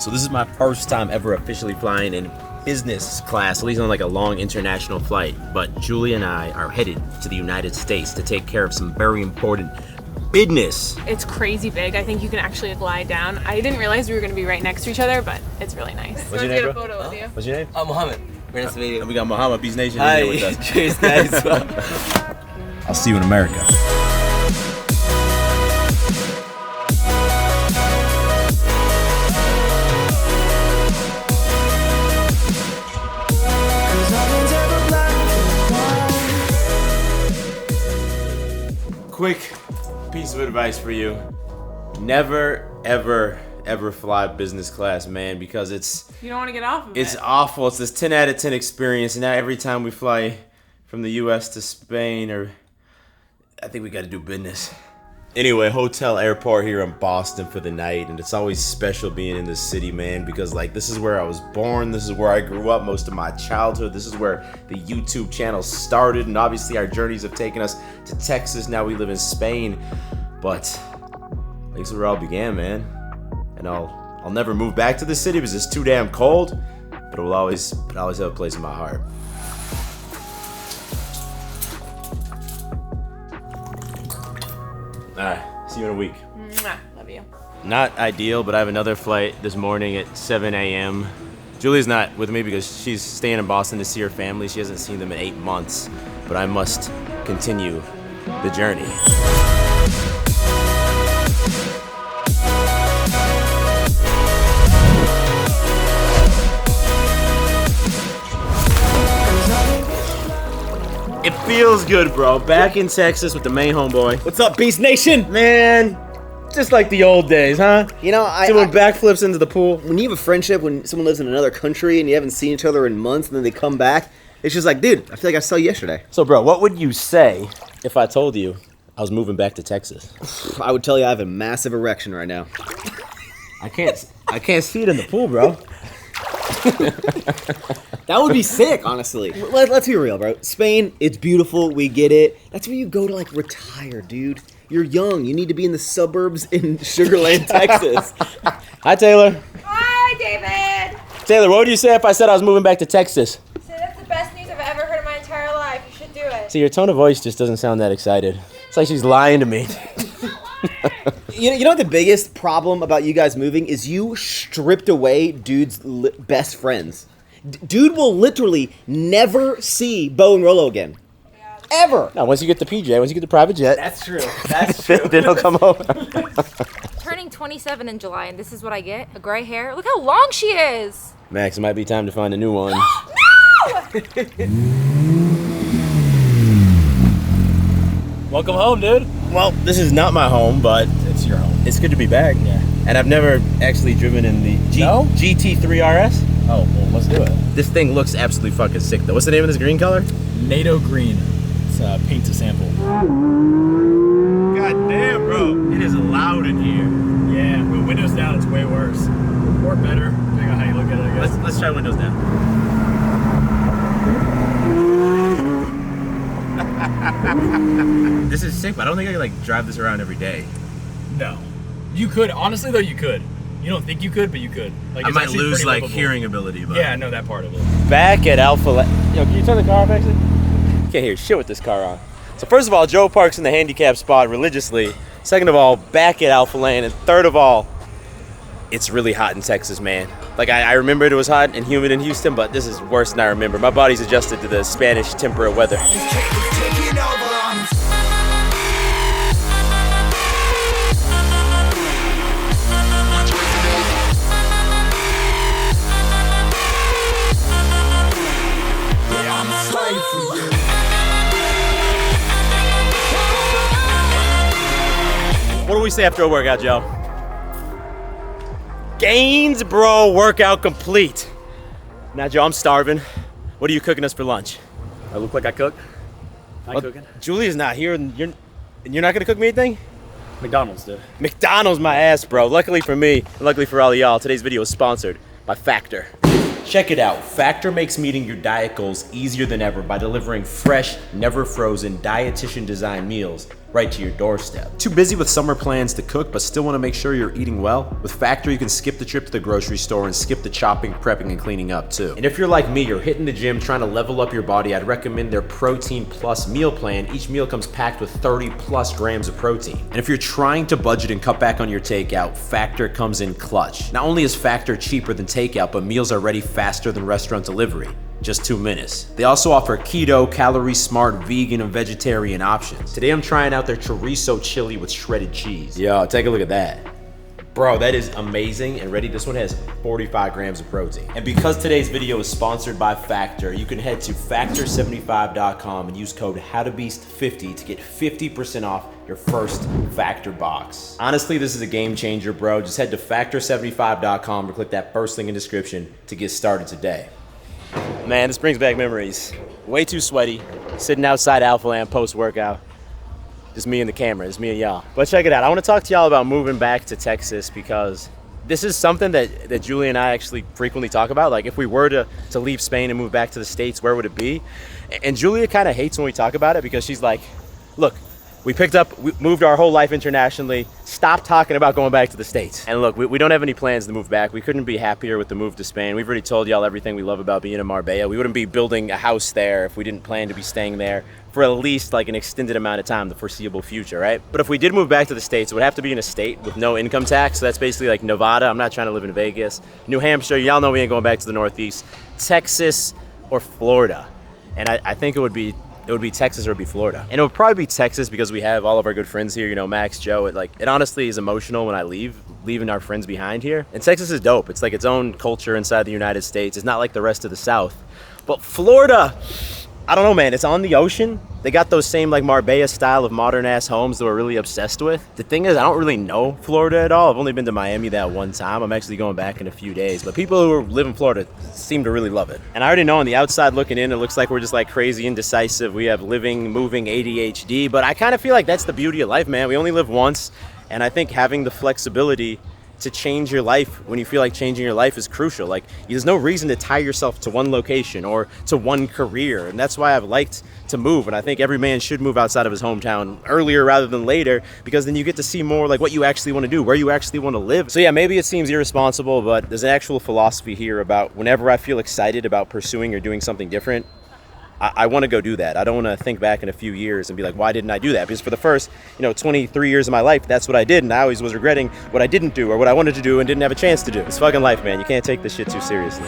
So this is my first time ever officially flying in business class, at least on like a long international flight. But Julie and I are headed to the United States to take care of some very important business. It's crazy big. I think you can actually lie down. I didn't realize we were going to be right next to each other, but it's really nice. What's your name, bro? Get a photo with you. What's your name? I'm Mohammed. Very nice to meet you. And we got Muhammad, Beast Nation, Hi. here with us. Cheers, guys. I'll see you in America. Quick piece of advice for you. Never, ever fly business class, man, because it's... You don't want to get off of It's it. awful. It's this 10 out of 10 experience. And now every time we fly from the U.S. to Spain, or I think we got to do business. Anyway, hotel airport here in Boston for the night. And it's always special being in this city, man, because like this is where I was born. This is where I grew up most of my childhood. This is where the YouTube channel started. And obviously our journeys have taken us to Texas. Now we live in Spain. But this is where it all began, man. And I'll never move back to the city because it's too damn cold. But it will always have a place in my heart. Alright, see you in a week. Mwah. Love you. Not ideal, but I have another flight this morning at 7 a.m. Julie's not with me because she's staying in Boston to see her family. She hasn't seen them in 8 months. But I must continue the journey. It feels good, bro. Back in Texas with the main homeboy. What's up, Beast Nation? Man, just like the old days, huh? You know, Doing backflips into the pool. when you have a friendship, when someone lives in another country and you haven't seen each other in months and then they come back, it's just like, dude, I feel like I saw you yesterday. So, bro, what would you say if I told you I was moving back to Texas? I would tell you I have a massive erection right now. I can't see it in the pool, bro. That would be sick, honestly. Let's be real, bro. Spain, it's beautiful. We get it. That's where you go to, like, retire, dude. You're young. You need to be in the suburbs in Sugarland, Texas. Hi, Taylor. Hi, David! Taylor, what would you say if I said I was moving back to Texas? So that's the best news I've ever heard in my entire life. You should do it. See, your tone of voice just doesn't sound that excited. It's like she's lying to me. You know what the biggest problem about you guys moving is? You stripped away dude's best friends. Dude will literally never see Bo and Rolo again. Ever. Now, once you get the PJ, once you get the private jet, That's true. That's true. then he'll come over. Turning 27 in July, and this is what I get? A gray hair? Look how long she is! Max, it might be time to find a new one. No! Welcome home, dude. Well, this is not my home, but It's your home. it's good to be back. Yeah. And I've never actually driven in the No? GT3 RS. Oh, well, let's do it. This thing looks absolutely fucking sick, though. What's the name of this green color? NATO green. It's paint to sample. God damn, bro. It is loud in here. Yeah, with windows down, it's way worse. Or better, depending on how you look at it, I guess. Let's try windows down. This is sick, but I don't think I can like drive this around every day. No. You could. Honestly, though, you could. You don't think you could, but you could. Like, I it's might actually lose pretty like livable. hearing ability, but Yeah, I know that part of it. back at Alpha. Yo, can you turn the car off, actually? Can't hear shit with this car on. So first of all, Joe parks in the handicap spot religiously. Second of all, back at Alpha Lane, and third of all, it's really hot in Texas, man. Like I remembered it was hot and humid in Houston, but this is worse than I remember. My body's adjusted to the Spanish temperate weather. What do we say after a workout, Joe? Gains, bro, workout complete. Now, Joe, I'm starving. What are you cooking us for lunch? I look like I cook. Well, Julia's not here, and you're not gonna cook me anything? McDonald's did. McDonald's my ass, bro. Luckily for me, and luckily for all of y'all, today's video is sponsored by Factor. Check it out. Factor makes meeting your diet goals easier than ever by delivering fresh, never frozen, dietitian-designed meals right to your doorstep. Too busy with summer plans to cook, but still want to make sure you're eating well? With Factor, you can skip the trip to the grocery store and skip the chopping, prepping, and cleaning up too. And if you're like me, you're hitting the gym, trying to level up your body, I'd recommend their Protein Plus meal plan. Each meal comes packed with 30 plus grams of protein. And if you're trying to budget and cut back on your takeout, Factor comes in clutch. Not only is Factor cheaper than takeout, but meals are ready faster than restaurant delivery. Just 2 minutes. They also offer keto, calorie smart, vegan, and vegetarian options. Today I'm trying out their chorizo chili with shredded cheese. Yo, take a look at that. Bro, that is amazing and ready. This one has 45 grams of protein. And because today's video is sponsored by Factor, you can head to factor75.com and use code HowToBeast50 to get 50% off your first Factor box. Honestly, this is a game changer, bro. Just head to factor75.com or click that first link in the description to get started today. Man, this brings back memories. Way too sweaty, sitting outside Alpha Land post-workout. Just me and the camera, just me and y'all. But check it out, I wanna talk to y'all about moving back to Texas because this is something that Julie and I actually frequently talk about. Like if we were to leave Spain and move back to the States, where would it be? And Julia kind of hates when we talk about it because she's like, look, we moved our whole life internationally. Stop talking about going back to the States. And look, we don't have any plans to move back. We couldn't be happier with the move to Spain. We've already told y'all everything we love about being in Marbella. We wouldn't be building a house there if we didn't plan to be staying there for at least like an extended amount of time, the foreseeable future, right? But if we did move back to the States, it would have to be in a state with no income tax. So that's basically like Nevada. I'm not trying to live in Vegas. New Hampshire, y'all know we ain't going back to the Northeast. Texas or Florida. And I think it would be Texas or it'd be Florida. And it would probably be Texas because we have all of our good friends here, you know, Max, Joe. It honestly is emotional when I leaving our friends behind here. And Texas is dope. It's like its own culture inside the United States. It's not like the rest of the South. But Florida, I don't know, man. It's on the ocean. They got those same like Marbella style of modern ass homes that we're really obsessed with. The thing is, I don't really know Florida at all. I've only been to Miami that one time. I'm actually going back in a few days. But people who live in Florida seem to really love it. And I already know on the outside looking in, it looks like we're just like crazy indecisive. We have living, moving ADHD. But I kind of feel like that's the beauty of life, man. We only live once. And I think having the flexibility to change your life when you feel like changing your life is crucial. Like there's no reason to tie yourself to one location or to one career. And that's why I've liked to move. And I think every man should move outside of his hometown earlier rather than later, because then you get to see more like what you actually want to do, where you actually want to live. So yeah, maybe it seems irresponsible, but there's an actual philosophy here about whenever I feel excited about pursuing or doing something different, I want to go do that. I don't want to think back in a few years and be like, why didn't I do that? Because for the first, 23 years of my life, that's what I did. And I always was regretting what I didn't do or what I wanted to do and didn't have a chance to do. It's fucking life, man. You can't take this shit too seriously.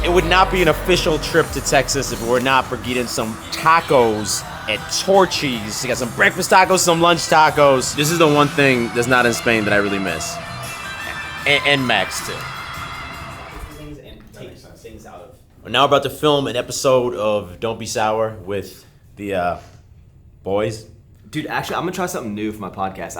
It would not be an official trip to Texas if it were not for getting some tacos at Torchy's. You got some breakfast tacos, some lunch tacos. This is the one thing that's not in Spain that I really miss. And Max, too. We're now about to film an episode of Don't Be Sour with the boys. Dude, actually, I'm gonna try something new for my podcast.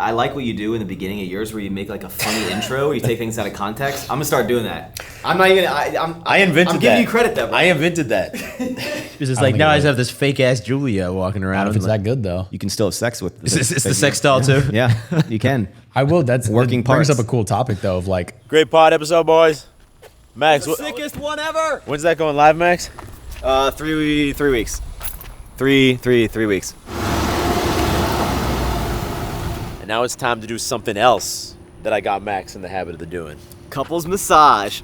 I like what you do in the beginning of yours where you make like a funny intro where you take things out of context. I'm gonna start doing that. I'm invented that. I'm giving you credit though. I invented that. It's just like, now I just have this fake ass Julia walking around. I don't know if it's that good though. You can still have sex with. It's the sex doll too. Yeah, you can. I will. That's Working brings parts. up a cool topic though of like Great pod episode, boys. Max, Sickest one ever. when's that going live, Max? 3 weeks. 3 weeks. And now it's time to do something else that I got Max in the habit of doing. Couples massage.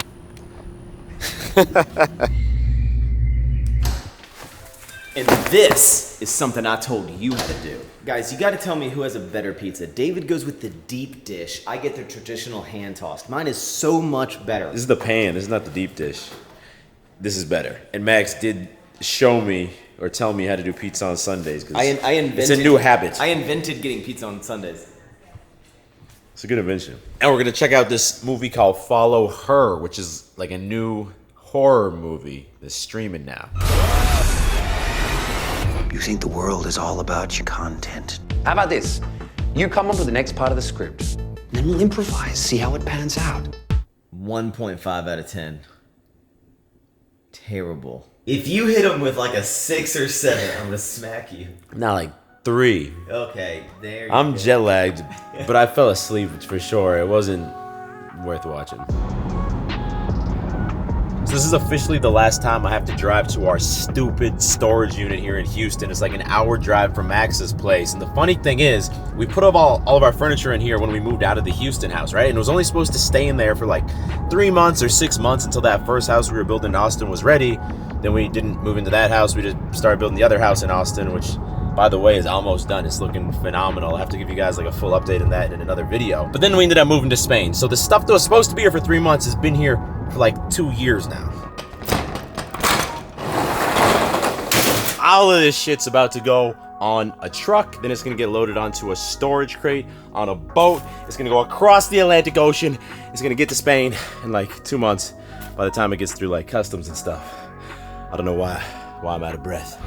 And this is something I told you how to do. Guys, you gotta tell me who has a better pizza. David goes with the deep dish. I get the traditional hand tossed. Mine is so much better. This is the pan. This is not the deep dish. This is better. And Max did show me or tell me how to do pizza on Sundays. Cause it's a new habit. I invented getting pizza on Sundays. It's a good invention. And we're gonna check out this movie called Follow Her, which is like a new horror movie that's streaming now. You think the world is all about your content. How about this? You come up with the next part of the script. Then we'll improvise, see how it pans out. 1.5 out of 10. Terrible. If you hit him with like a 6 or 7, I'm gonna smack you. Not like 3. Okay, there you I'm go. jet lagged, but I fell asleep for sure. It wasn't worth watching. So this is officially the last time I have to drive to our stupid storage unit here in Houston. It's like an hour drive from Max's place. And the funny thing is, we put up all of our furniture in here when we moved out of the Houston house, right? And it was only supposed to stay in there for like 3 months or 6 months until that first house we were building in Austin was ready. Then we didn't move into that house. We just started building the other house in Austin, which, by the way, is almost done. It's looking phenomenal. I'll have to give you guys like a full update on that in another video. But then we ended up moving to Spain. So the stuff that was supposed to be here for 3 months has been here for like 2 years now. All of this shit's about to go on a truck, then it's gonna get loaded onto a storage crate on a boat. It's gonna go across the Atlantic Ocean. It's gonna get to Spain in like 2 months by the time it gets through like customs and stuff. I don't know why I'm out of breath.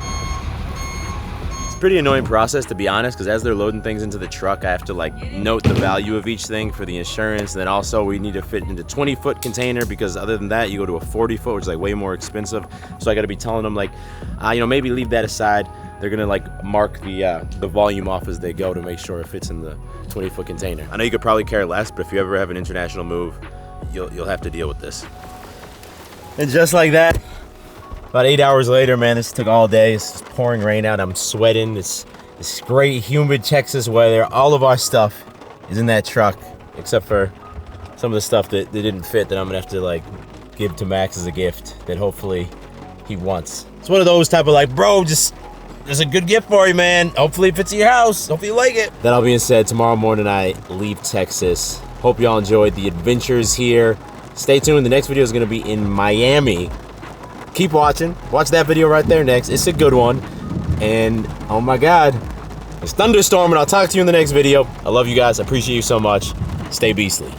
It's a pretty annoying process, to be honest, because as they're loading things into the truck, I have to like note the value of each thing for the insurance. And then also we need to fit into 20-foot container, because other than that, you go to a 40-foot, which is like way more expensive. So I got to be telling them like, maybe leave that aside. They're gonna like mark the volume off as they go to make sure it fits in the 20-foot container. I know you could probably care less, but if you ever have an international move, you'll have to deal with this. And just like that, about 8 hours later, man, this took all day. It's pouring rain out. I'm sweating. It's great, humid Texas weather. All of our stuff is in that truck, except for some of the stuff that didn't fit that I'm gonna have to like give to Max as a gift that hopefully he wants. It's one of those type of like, bro, just there's a good gift for you, man. Hopefully it fits in your house. Hopefully you like it. That all being said, tomorrow morning I leave Texas. Hope y'all enjoyed the adventures here. Stay tuned. The next video is gonna be in Miami. Keep watching. Watch that video right there next. It's a good one. And oh my God, it's thunderstorming. I'll talk to you in the next video. I love you guys. I appreciate you so much. Stay beastly.